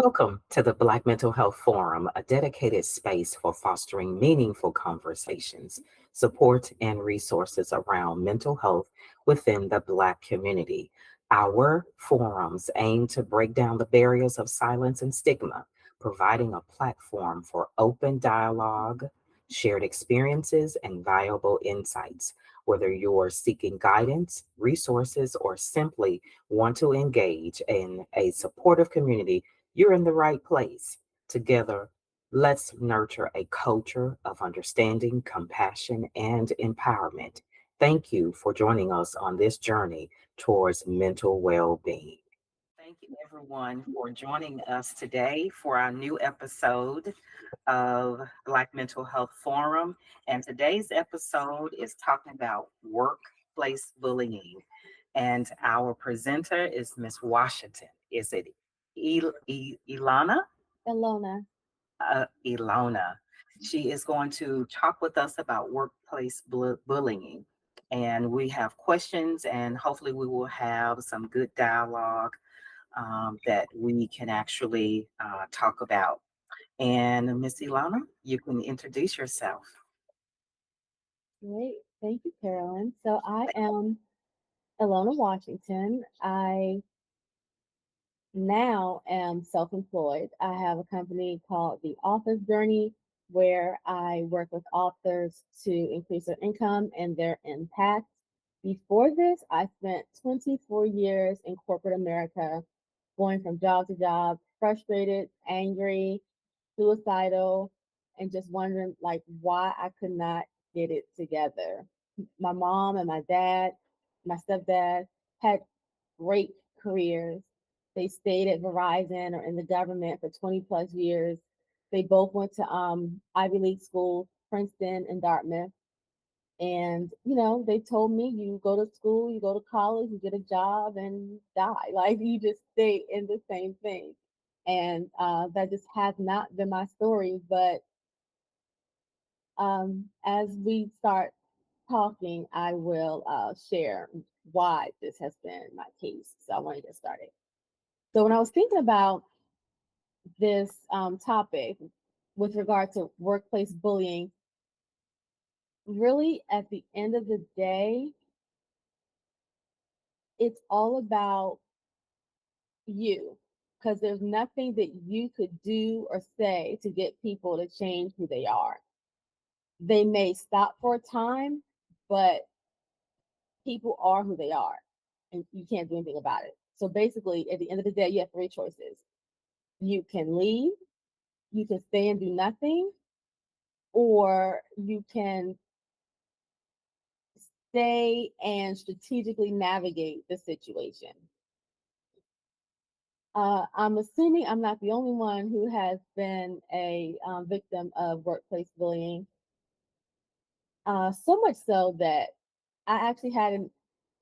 Welcome to the Black Mental Health Forum, a dedicated space for fostering meaningful conversations, support, and resources around mental health within the Black community. Our forums aim to break down the barriers of silence and stigma, providing a platform for open dialogue, shared experiences, and valuable insights. Whether you're seeking guidance, resources, or simply want to engage in a supportive community, you're in the right place. Together, let's nurture a culture of understanding, compassion, and empowerment. Thank you for joining us on this journey towards mental well being. Thank you, everyone, for joining us today for our new episode of Black Mental Health Forum. And today's episode is talking about workplace bullying. And our presenter is Miss Washington. Is it Ilana? Alona. Ilona. She is going to talk with us about workplace bullying. And we have questions, and hopefully, we will have some good dialogue that we can actually talk about. And Miss Ilana, you can introduce yourself. Great. Thank you, Carolyn. So I am Alona Washington. I now am self-employed. I have a company called The Author's Journey where I work with authors to increase their income and their impact. Before this, I spent 24 years in corporate America, going from job to job, frustrated, angry, suicidal, and just wondering like why I could not get it together. My mom and my dad, my stepdad had great careers. They stayed at Verizon or in the government for 20 plus years. They both went to Ivy League schools, Princeton and Dartmouth. And, they told me you go to school, you go to college, you get a job and die. Like you just stay in the same thing. And that just has not been my story. But as we start talking, I will share why this has been my case. So I want to get started. So when I was thinking about this topic with regard to workplace bullying, really at the end of the day, it's all about you because there's nothing that you could do or say to get people to change who they are. They may stop for a time, but people are who they are and you can't do anything about it. So basically, at the end of the day, you have three choices. You can leave, you can stay and do nothing, or you can stay and strategically navigate the situation. I'm assuming I'm not the only one who has been a victim of workplace bullying. So much so that I actually had an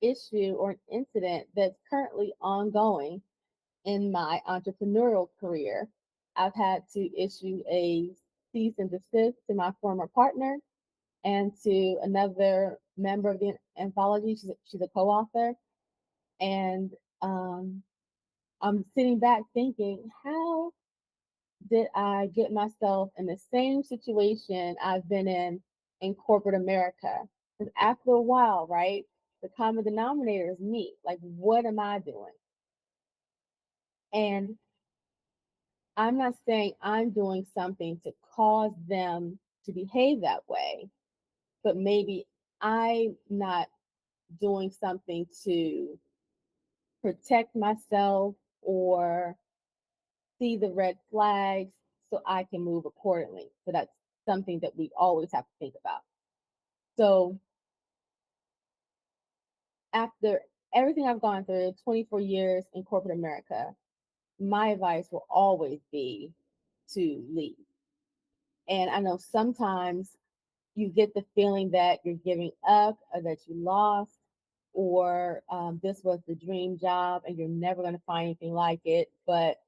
issue or an incident that's currently ongoing in my entrepreneurial career. I've had to issue a cease and desist to my former partner and to another member of the anthology. She's a co author. And um, I'm sitting back thinking, how did I get myself in the same situation I've been in corporate America? Because after a while, right, the common denominator is me. Like, what am I doing? And I'm not saying I'm doing something to cause them to behave that way, but maybe I'm not doing something to protect myself or see the red flags so I can move accordingly. So that's something that we always have to think about. So after everything I've gone through, 24 years in corporate America, my advice will always be to leave. And I know sometimes you get the feeling that you're giving up or that you lost or this was the dream job and you're never going to find anything like it. But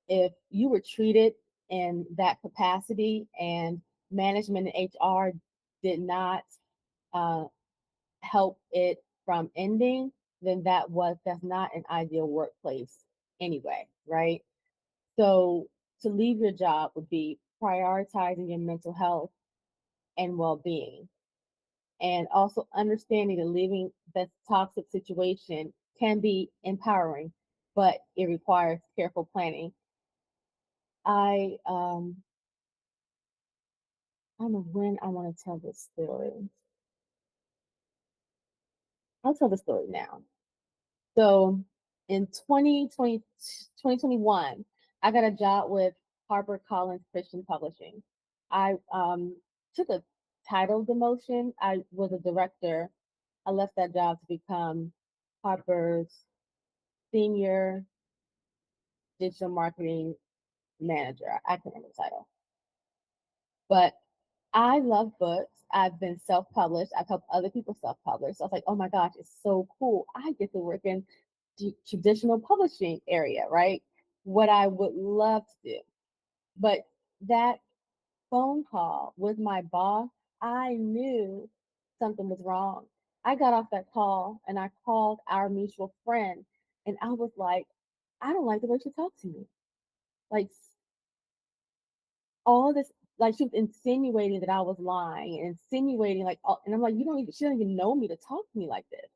if you were treated in that capacity and management and HR did not uh, help it from ending, then that's not an ideal workplace anyway, right? So to leave your job would be prioritizing your mental health and well-being, and also understanding that leaving that toxic situation can be empowering, but it requires careful planning. I don't know when I want to tell this story. I'll tell the story now. So in 2021, I got a job with HarperCollins Christian Publishing. I took a title demotion. I was a director. I left that job to become Harper's senior digital marketing manager. I can't remember the title. But I love books. I've been self-published. I've helped other people self-publish. So I was like, oh my gosh, it's so cool. I get to work in the traditional publishing area, right? What I would love to do. But that phone call with my boss, I knew something was wrong. I got off that call and I called our mutual friend and I was like, I don't like the way she talked to me. Like all this, like she was insinuating that I was lying and insinuating like and I'm like, you don't even she don't even know me to talk to me like this.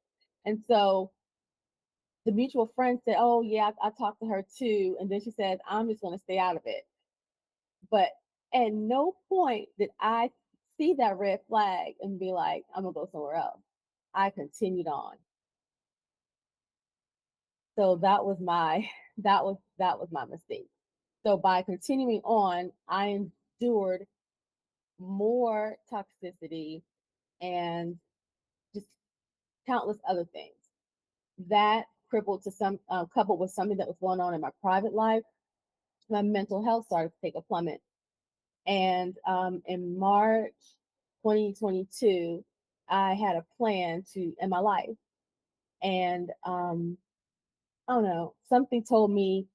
And so the mutual friend said, oh yeah, I talked to her too. And then she says, I'm just gonna stay out of it. But at no point did I see that red flag and be like, I'm gonna go somewhere else. I continued on. So that was my that was my mistake. So by continuing on, I endured more toxicity and just countless other things. That crippled to some coupled with something that was going on in my private life, my mental health started to take a plummet. And in March 2022, I had a plan to end my life. And I don't know, something told me,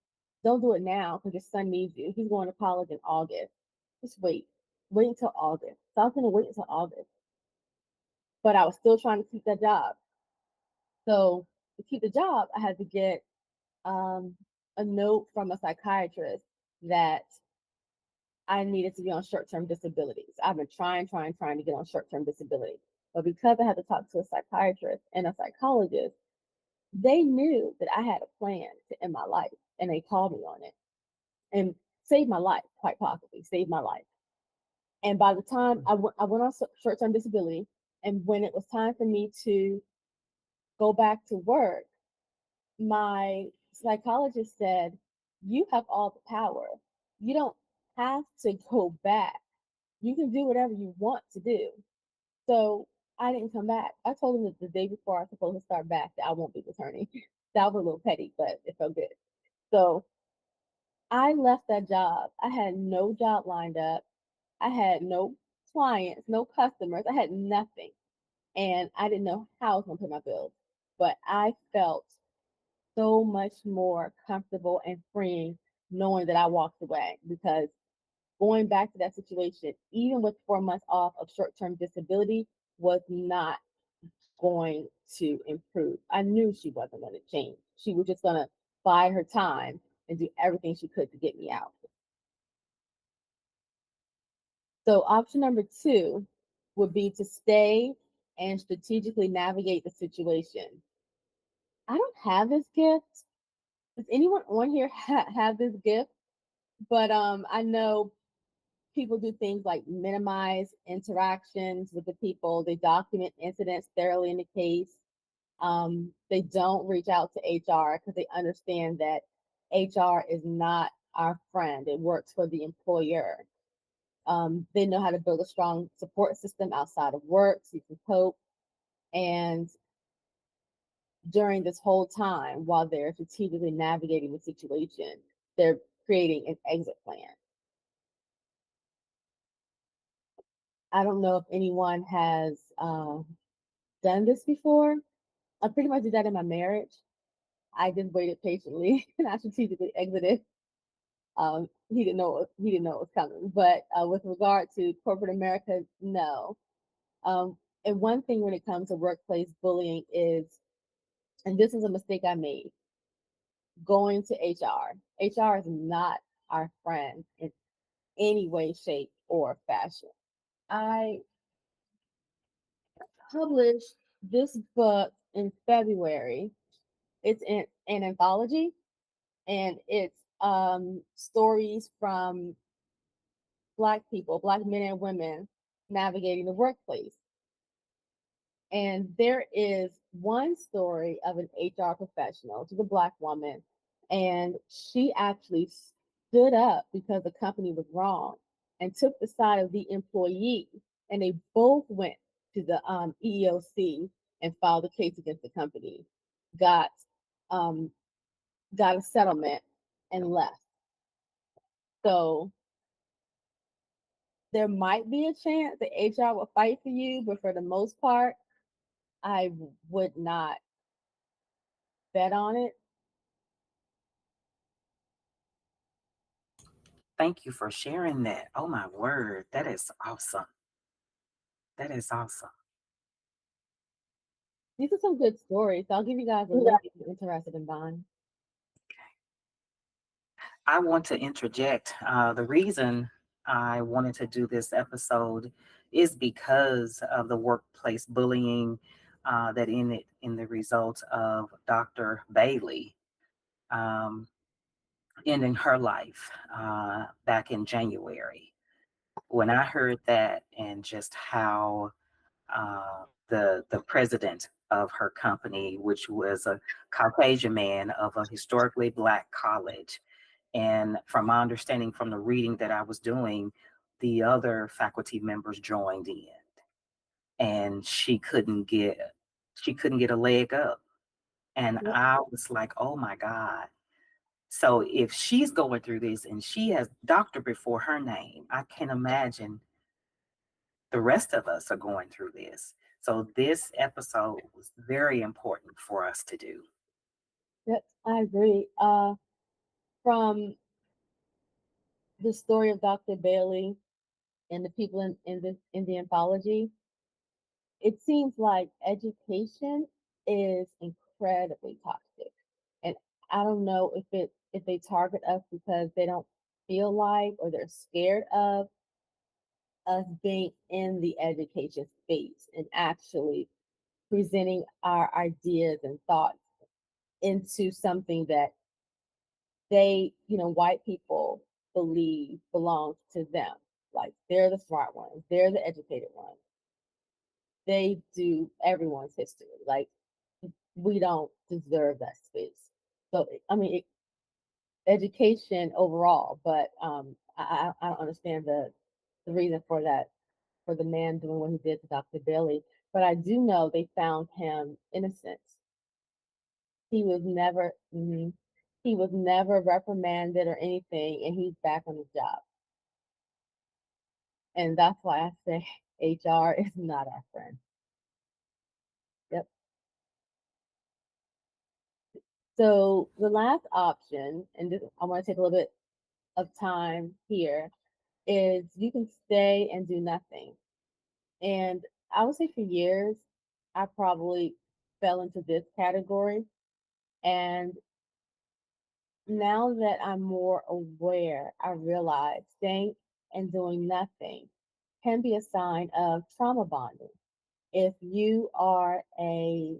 don't do it now because your son needs you. He's going to college in August. Just wait. Wait until August. So I was going to wait until August. But I was still trying to keep that job. So to keep the job, I had to get um, a note from a psychiatrist that I needed to be on short-term disabilities. I've been trying to get on short-term disability. But because I had to talk to a psychiatrist and a psychologist, they knew that I had a plan to end my life and they called me on it and saved my life, quite possibly, saved my life. And by the time I went on short-term disability, and when it was time for me to go back to work, my psychologist said, you have all the power. You don't have to go back. You can do whatever you want to do. So I didn't come back. I told him that the day before I was supposed to start back that I won't be returning. That was a little petty, but it felt good. So I left that job. I had no job lined up. I had no clients, no customers. I had nothing. And I didn't know how I was going to pay my bills. But I felt so much more comfortable and freeing knowing that I walked away, because going back to that situation, even with 4 months off of short term disability, was not going to improve. I knew she wasn't going to change. She was just going to bide her time and do everything she could to get me out. So, option number two would be to stay and strategically navigate the situation. I don't have this gift. Does anyone on here have this gift? But I know people do things like minimize interactions with the people. They document incidents thoroughly in the case. They don't reach out to HR because they understand that HR is not our friend. It works for the employer. They know how to build a strong support system outside of work so you can cope. And during this whole time, while they're strategically navigating the situation, they're creating an exit plan. I don't know if anyone has done this before. I pretty much did that in my marriage. I just waited patiently and I strategically exited. He didn't know it was coming. But with regard to corporate America, no. And one thing when it comes to workplace bullying is, and this is a mistake I made, going to HR. HR is not our friends in any way, shape, or fashion. I published this book in February. It's an anthology, and it's stories from Black people, Black men and women navigating the workplace. And there is one story of an HR professional, to the Black woman, and she actually stood up because the company was wrong and took the side of the employee. And they both went to the EEOC and filed a case against the company, got um, got a settlement, and left. So there might be a chance that HR will fight for you, but for the most part, I would not bet on it. Thank you for sharing that. Oh my word, that is awesome. That is awesome. These are some good stories. So I'll give you guys a link if you're interested in buying. I want to interject. The reason I wanted to do this episode is because of the workplace bullying that in the result of Dr. Bailey um, ending her life back in January. When I heard that and just how the president of her company, which was a Caucasian man of a historically Black college, and from my understanding from the reading that I was doing, the other faculty members joined in, and she couldn't get a leg up. And Yep. I was like, oh my God. So if she's going through this and she has doctor before her name, I can imagine the rest of us are going through this. So this episode was very important for us to do. Yep, I agree. From the story of Dr. Bailey and the people in the anthology, it seems like education is incredibly toxic. And I don't know if they target us because they don't feel like or they're scared of us being in the education space and actually presenting our ideas and thoughts into something that they, white people believe belongs to them. Like they're the smart ones, they're the educated ones. They do everyone's history. Like we don't deserve that space. So I mean, education overall, but I don't understand the reason for that for the man doing what he did to Dr. Bailey. But I do know they found him innocent. He was never he was never reprimanded or anything, and he's back on his job. And that's why I say HR is not our friend. Yep. So the last option, and this, I want to take a little bit of time here, is you can stay and do nothing. And I would say for years, I probably fell into this category. And now that I'm more aware, I realize staying and doing nothing can be a sign of trauma bonding. If you are a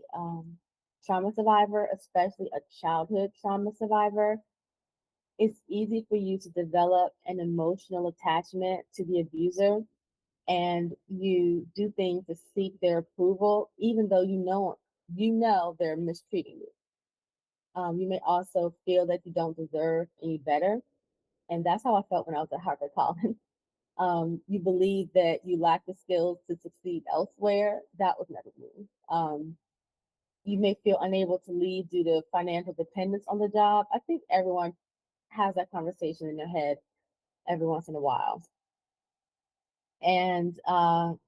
trauma survivor, especially a childhood trauma survivor, it's easy for you to develop an emotional attachment to the abuser, and you do things to seek their approval, even though you know they're mistreating you. You may also feel that you don't deserve any better, and that's how I felt when I was at HarperCollins. You believe that you lack the skills to succeed elsewhere. That was never me. You may feel unable to lead due to financial dependence on the job. I think everyone has that conversation in their head every once in a while. And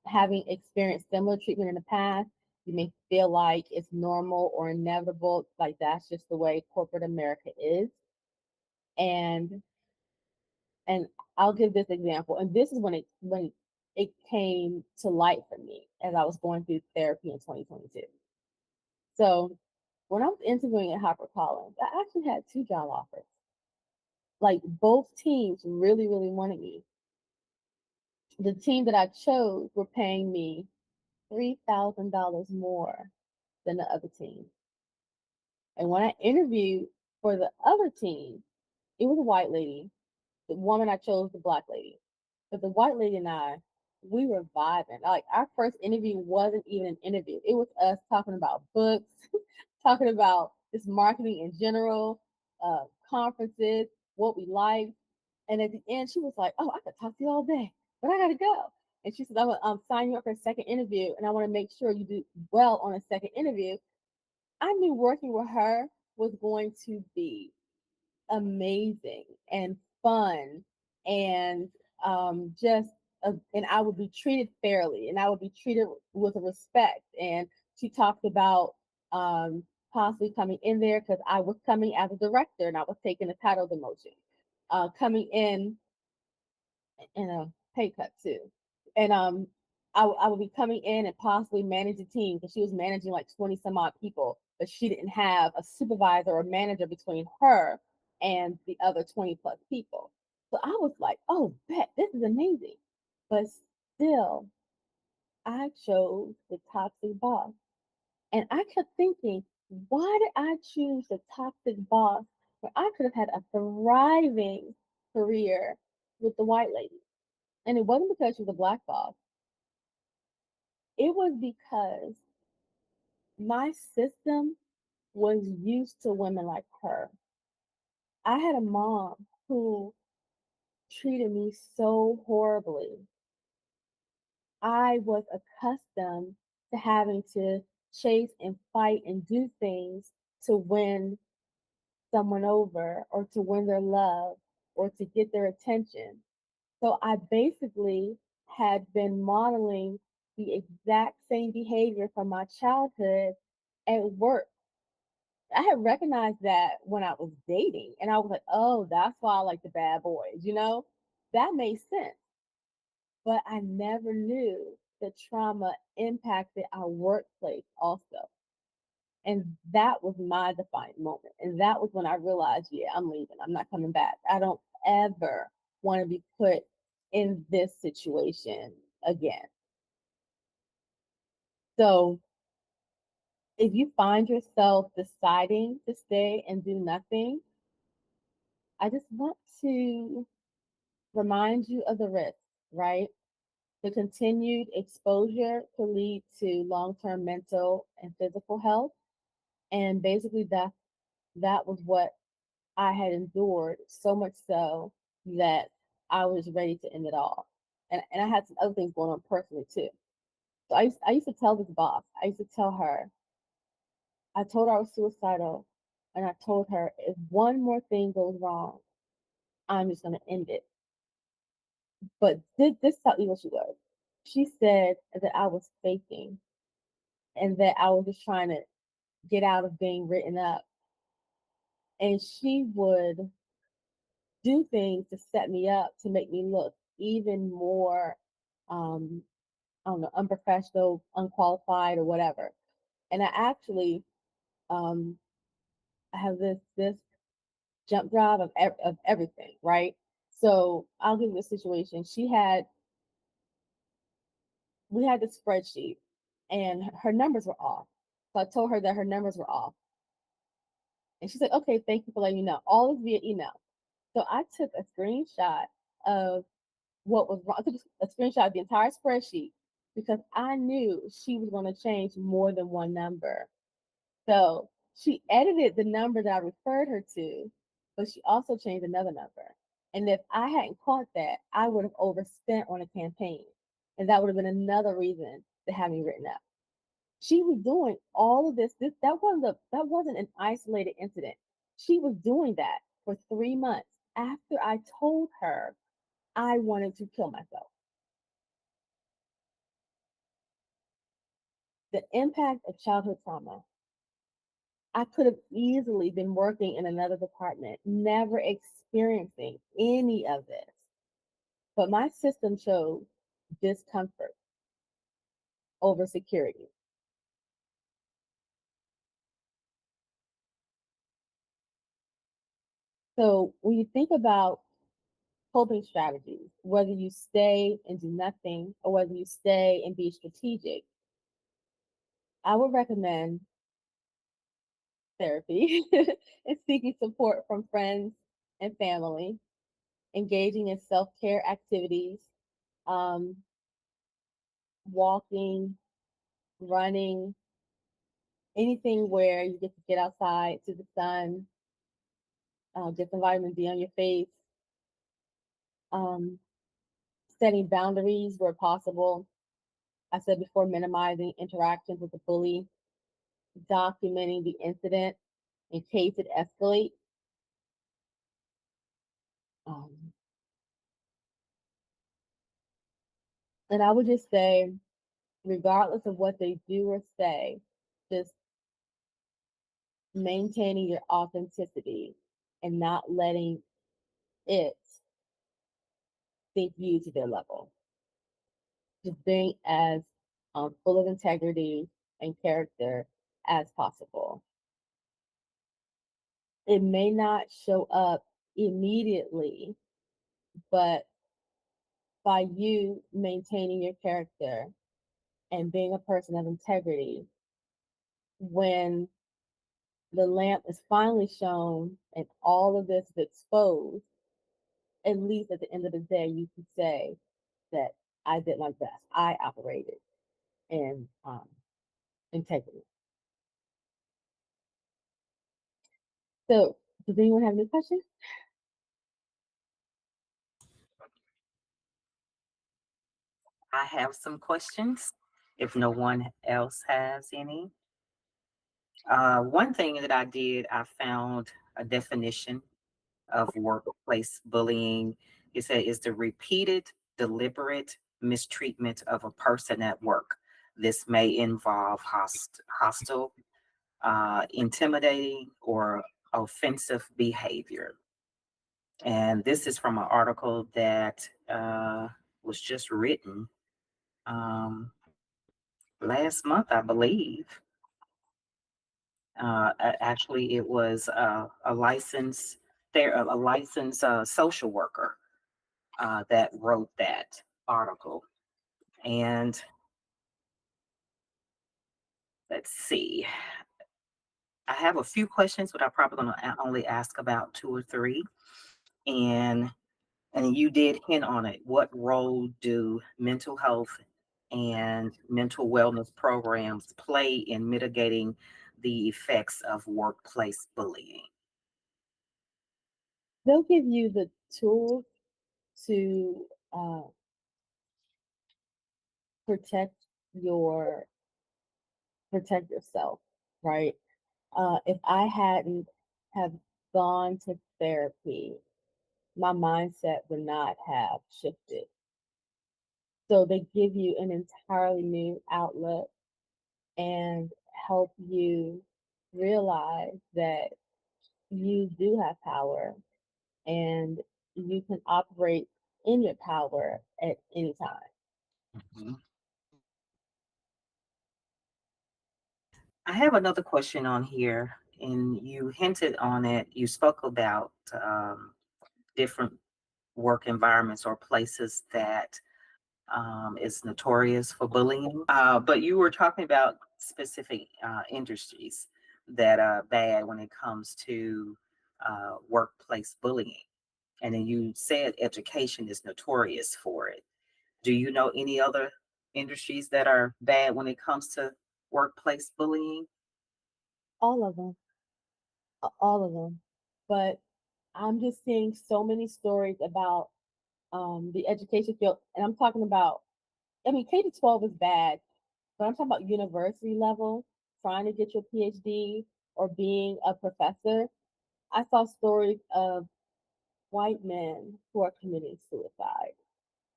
having experienced similar treatment in the past, you may feel like it's normal or inevitable, like that's just the way corporate America is. And and I'll give this example, and this is when it came to light for me as I was going through therapy in 2022. So when I was interviewing at HarperCollins, I actually had two job offers. Like both teams really, really wanted me. The team that I chose were paying me $3,000 more than the other team. And when I interviewed for the other team, it was a white lady. The woman I chose, the black lady. But the white lady and I, we were vibing. Like our first interview wasn't even an interview. It was us talking about books, talking about just marketing in general, conferences, what we liked. And at the end, she was like, "Oh, I could talk to you all day, but I gotta go." And she said, "I'm gonna sign you up for a second interview, and I want to make sure you do well on a second interview." I knew working with her was going to be amazing and fun and just and I would be treated fairly and I would be treated with respect. And she talked about possibly coming in there because I was coming as a director and I was taking the title demotion, coming in a pay cut too. And I would be coming in and possibly manage a team because she was managing like 20 some odd people, but she didn't have a supervisor or manager between her and the other 20 plus people. So I was like, oh, bet this is amazing. But still, I chose the toxic boss. And I kept thinking, why did I choose the toxic boss where I could have had a thriving career with the white lady? And it wasn't because she was a black boss. It was because my system was used to women like her. I had a mom who treated me so horribly. I was accustomed to having to chase and fight and do things to win someone over or to win their love or to get their attention. So I basically had been modeling the exact same behavior from my childhood at work. I had recognized that when I was dating, and I was like, oh, that's why I like the bad boys, you know? That made sense. But I never knew that trauma impacted our workplace also. And that was my defining moment. And that was when I realized, yeah, I'm leaving. I'm not coming back. I don't ever want to be put in this situation again. So if you find yourself deciding to stay and do nothing, I just want to remind you of the risk, right? The continued exposure could lead to long-term mental and physical health. And basically that was what I had endured, so much so that I was ready to end it all. And I had some other things going on personally too. So I used to tell this boss, I used to tell her, I told her I was suicidal, and I told her if one more thing goes wrong, I'm just gonna end it. But this is how evil she was. She said that I was faking and that I was just trying to get out of being written up. And she would do things to set me up to make me look even more, um, I don't know, unprofessional, unqualified, or whatever. And I actually, um, I have this jump drive of everything, right? So I'll give you a situation. We had this spreadsheet, and her numbers were off. So I told her that her numbers were off, and she said, "Okay, thank you for letting me know." All this via email. So I took a screenshot of what was wrong. I took a screenshot of the entire spreadsheet because I knew she was going to change more than one number. So she edited the number that I referred her to, but she also changed another number. And if I hadn't caught that, I would have overspent on a campaign. And that would have been another reason to have me written up. She was doing all of this. That wasn't an isolated incident. She was doing that for 3 months after I told her I wanted to kill myself. The impact of childhood trauma. I could have easily been working in another department, never experiencing any of this. But my system chose discomfort over security. So when you think about coping strategies, whether you stay and do nothing or whether you stay and be strategic, I would recommend therapy and seeking support from friends and family, engaging in self care activities, um, walking, running, anything where you get to get outside to the sun, get some vitamin D on your face, um, setting boundaries where possible. I said before, minimizing interactions with the bully, documenting the incident in case it escalates. Um, and I would just say, regardless of what they do or say, just maintaining your authenticity and not letting it sink you to their level. Just being as full of integrity and character as possible. It may not show up immediately, but by you maintaining your character and being a person of integrity, when the lamp is finally shown and all of this is exposed, at least at the end of the day, you can say that I did my best. I operated in integrity. So, does anyone have any questions? I have some questions if no one else has any. One thing that I did, I found a definition of workplace bullying. It said is the repeated, deliberate mistreatment of a person at work. This may involve hostile, intimidating, or offensive behavior. And this is from an article that was just written um, last month, I believe. Actually, it was a licensed a licensed social worker that wrote that article. And let's see, I have a few questions, but I'm probably going to only ask about two or three. And you did hint on it. What role do mental health and mental wellness programs play in mitigating the effects of workplace bullying? They'll give you the tools to protect your protect yourself, right? If I hadn't have gone to therapy, my mindset would not have shifted. So they give you an entirely new outlook and help you realize that you do have power and you can operate in your power at any time. Mhm. I have another question on here, and you hinted on it. You spoke about different work environments or places that is notorious for bullying. But you were talking about specific industries that are bad when it comes to workplace bullying. And then you said education is notorious for it. Do you know any other industries that are bad when it comes to workplace bullying? All of them, all of them. But I'm just seeing so many stories about the education field, and I'm talking about. I mean, K to 12 is bad, but I'm talking about university level, trying to get your PhD or being a professor. I saw stories of white men who are committing suicide,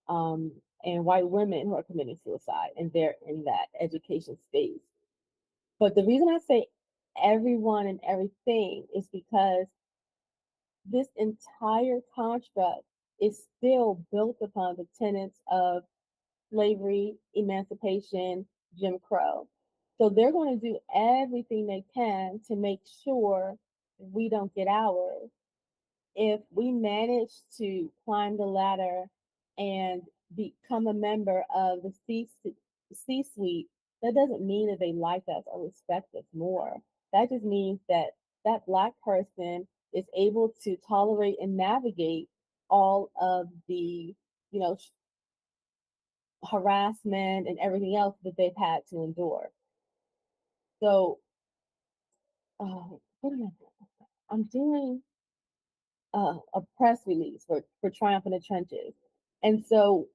and white women who are committing suicide, and they're in that education space. But the reason I say everyone and everything is because this entire construct is still built upon the tenets of slavery, emancipation, Jim Crow. So they're going to do everything they can to make sure we don't get ours. if we manage to climb the ladder and become a member of the C suite, that doesn't mean that they like us or respect us more. That just means that that Black person is able to tolerate and navigate all of the, you know, harassment and everything else that they've had to endure. So, what am I doing? I'm doing a press release for Triumph in the Trenches. And so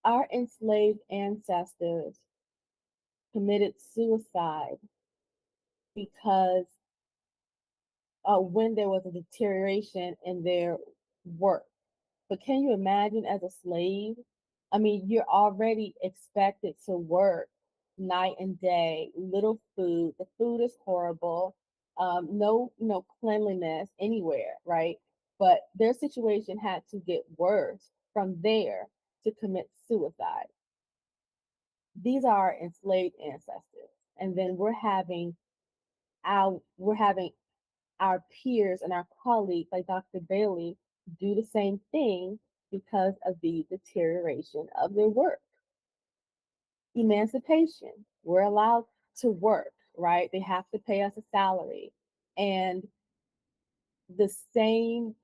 our enslaved ancestors committed suicide because when there was a deterioration in their work. But can you imagine as a slave? I mean, you're already expected to work night and day, little food. The food is horrible. No, cleanliness anywhere, right? But their situation had to get worse from there to commit suicide. These are our enslaved ancestors, and then we're having our peers and our colleagues, like Dr. Bailey, do the same thing because of the deterioration of their work. Emancipation, we're allowed to work, right? They have to pay us a salary. And the same,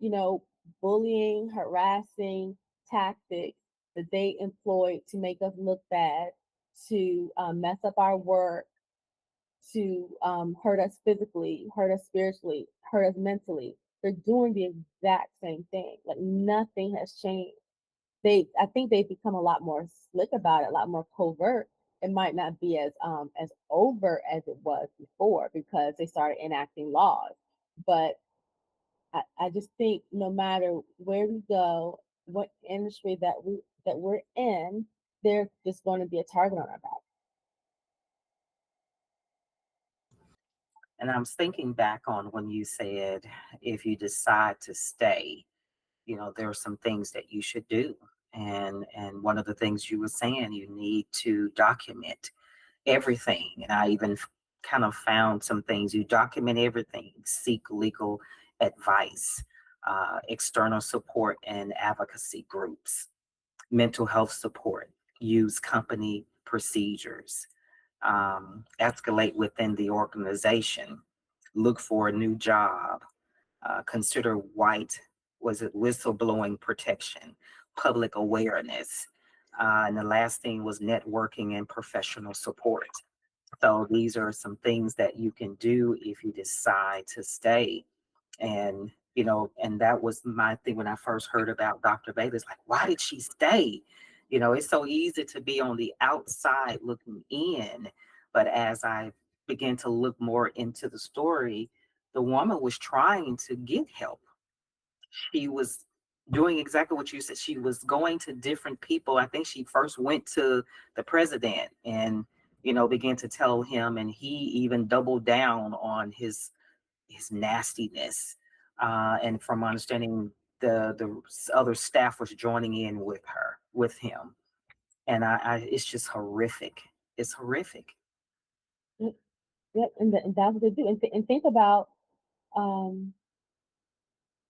bullying, harassing tactics that they employed to make us look bad, to mess up our work, to hurt us physically, hurt us spiritually, hurt us mentally. They're doing the exact same thing. Like nothing has changed. I think they've become a lot more slick about it, a lot more covert. It might not be as overt as it was before because they started enacting laws. But I just think no matter where we go, what industry that we're in, there's just going to be a target on our back. And I'm thinking back on when you said if you decide to stay, there are some things that you should do. And one of the things you were saying, you need to document everything. And I even kind of found some things. You document everything, seek legal advice, external support and advocacy groups, mental health support, use company procedures, escalate within the organization, look for a new job, consider was it whistleblowing protection, public awareness. And the last thing was networking and professional support. So these are some things that you can do if you decide to stay. And, and that was my thing when I first heard about Dr. Bailey's like, why did she stay? It's so easy to be on the outside looking in. But as I began to look more into the story, the woman was trying to get help. She was doing exactly what you said. She was going to different people. I think she first went to the president and, began to tell him, and he even doubled down on his nastiness. And from my understanding, the other staff was joining in with him, and it's just horrific. It's horrific. Yep, yep, and that's what they do. And think about um,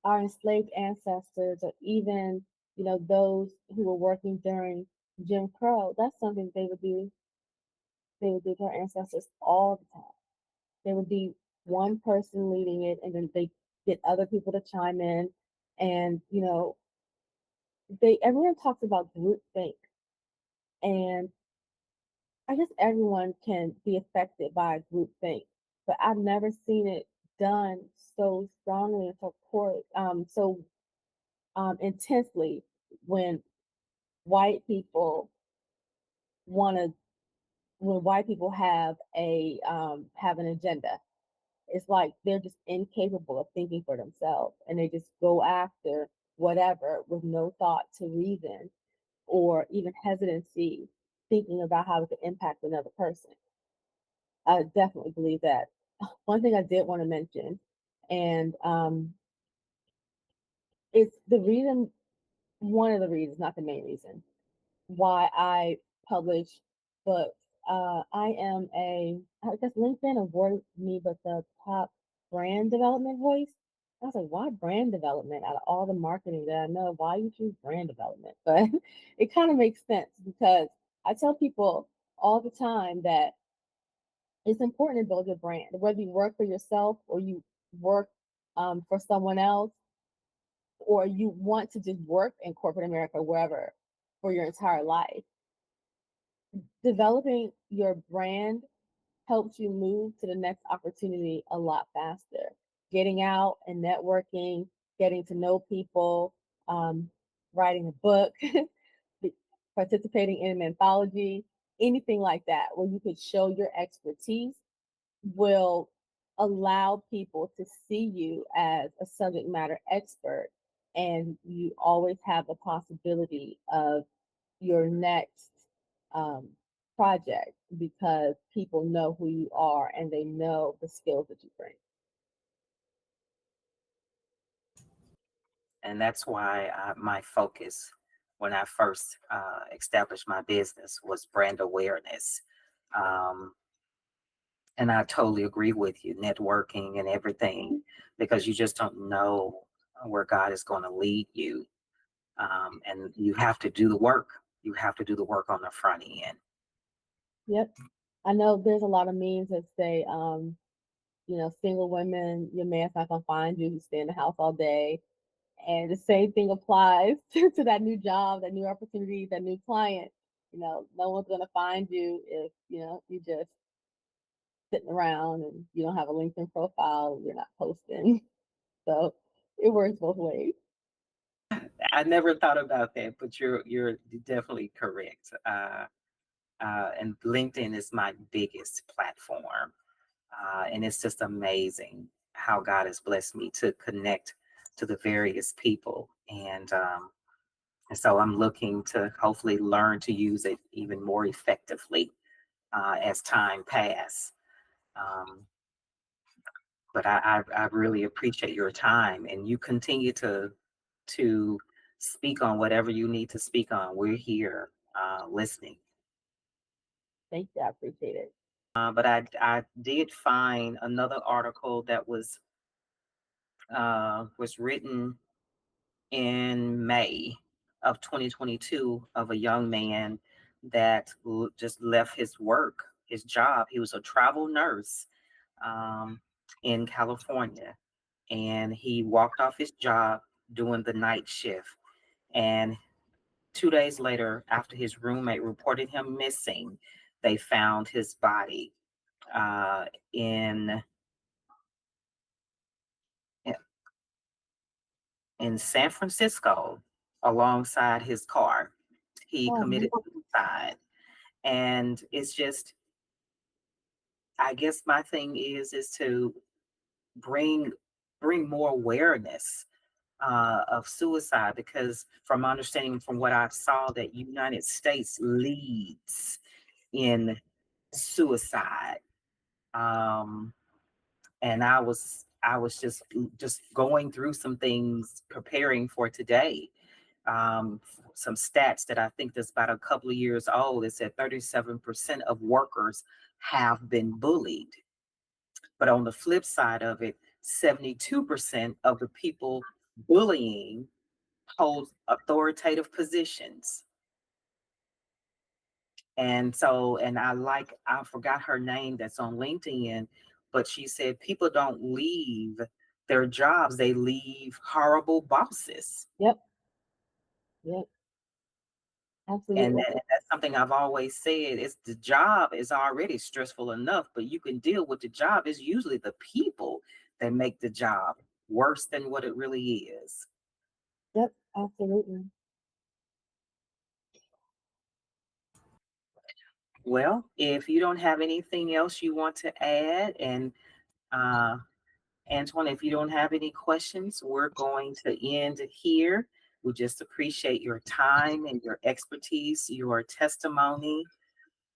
our enslaved ancestors, or even those who were working during Jim Crow. That's something they would do. They would do to our ancestors all the time. There would be one person leading it, and then they get other people to chime in, and everyone talks about groupthink, and I guess everyone can be affected by groupthink, but I've never seen it done so strongly and so intensely when white people want to when white people have an agenda. It's like they're just incapable of thinking for themselves, and they just go after whatever with no thought to reason or even hesitancy thinking about how it could impact another person. I definitely believe that. One thing I did want to mention, and it's the reason, one of the reasons, not the main reason, why I publish books. I guess LinkedIn awarded me with the top brand development voice. I was like, why brand development out of all the marketing that I know? Why you choose brand development? But it kind of makes sense because I tell people all the time that it's important to build your brand, whether you work for yourself or you work for someone else, or you want to just work in corporate America, wherever, for your entire life. Developing your brand helps you move to the next opportunity a lot faster. Getting out and networking, getting to know people, um, writing a book, participating in an anthology, anything like that, where you could show your expertise will allow people to see you as a subject matter expert. And you always have the possibility of your next um, project because people know who you are and they know the skills that you bring. And that's why my focus when I first established my business was brand awareness. Um, and I totally agree with you, networking and everything, because you just don't know where God is going to lead you. And you have to do the work. You have to do the work on the front end. Yep. I know there's a lot of memes that say, single women, your man's not gonna find you. You stay in the house all day. And the same thing applies to that new job, that new opportunity, that new client. No one's gonna find you if you just sitting around and you don't have a LinkedIn profile, you're not posting. So it works both ways. I never thought about that, but you're definitely correct. And LinkedIn is my biggest platform. And it's just amazing how God has blessed me to connect to the various people. And so I'm looking to hopefully learn to use it even more effectively as time passes. Um, but I really appreciate your time, and you continue to speak on whatever you need to speak on. We're here listening. Thank you. I appreciate it. But I did find another article that was written in May of 2022 of a young man that just left his job. He was a travel nurse um, in California, and he walked off his job doing the night shift. And 2 days later, after his roommate reported him missing, they found his body uh, in in San Francisco alongside his car. He Oh, committed suicide. And it's just, I guess my thing is to bring bring more awareness of suicide, because from my understanding, from what I saw, that United States leads in suicide. Um, and I was just going through some things preparing for today. Some stats that I think that's about a couple of years old. It said 37% of workers have been bullied. But on the flip side of it, 72% of the people bullying hold authoritative positions. And so, and I forgot her name that's on LinkedIn, but she said people don't leave their jobs, they leave horrible bosses. yep, yep, And absolutely. that's something I've always said, is the job is already stressful enough, but you can deal with the job. It's usually the people that make the job worse than what it really is. Yep, absolutely. Well, if you don't have anything else you want to add, and uh, Antoine, if you don't have any questions, we're going to end here. We just appreciate your time and your expertise, your testimony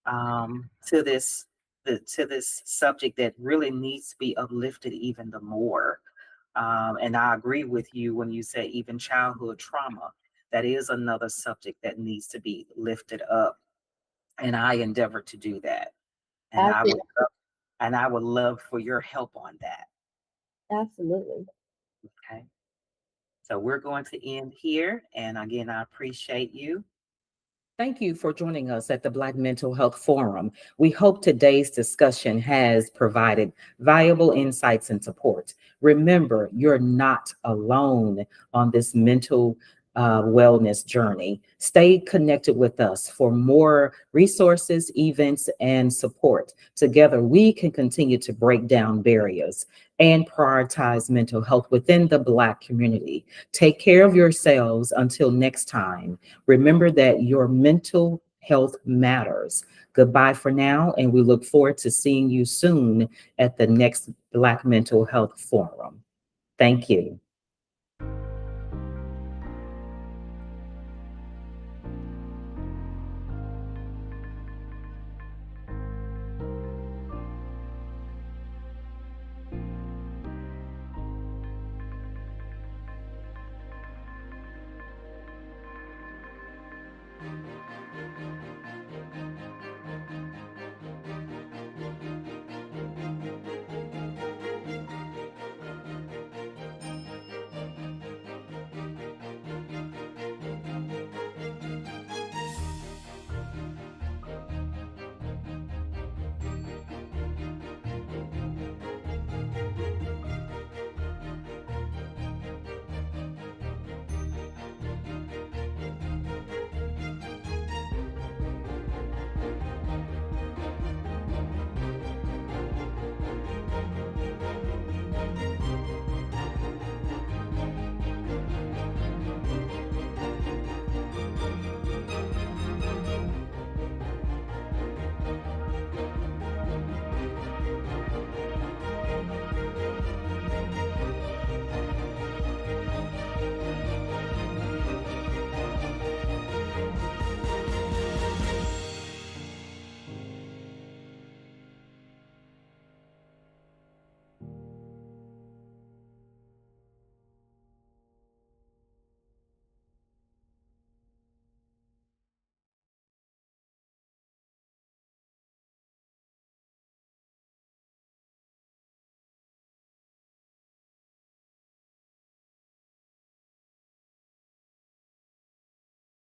to this subject that really needs to be uplifted even the more. And I agree with you when you say even childhood trauma. That is another subject that needs to be lifted up, and I endeavor to do that. And Absolutely. I would love for your help on that. Absolutely. Okay. So we're going to end here. And again, I appreciate you. Thank you for joining us at the Black Mental Health Forum. We hope today's discussion has provided valuable insights and support. Remember, you're not alone on this mental wellness journey. Stay connected with us for more resources, events, and support. Together, we can continue to break down barriers and prioritize mental health within the Black community. Take care of yourselves until next time. Remember that your mental health matters. Goodbye for now, and we look forward to seeing you soon at the next Black Mental Health Forum. Thank you.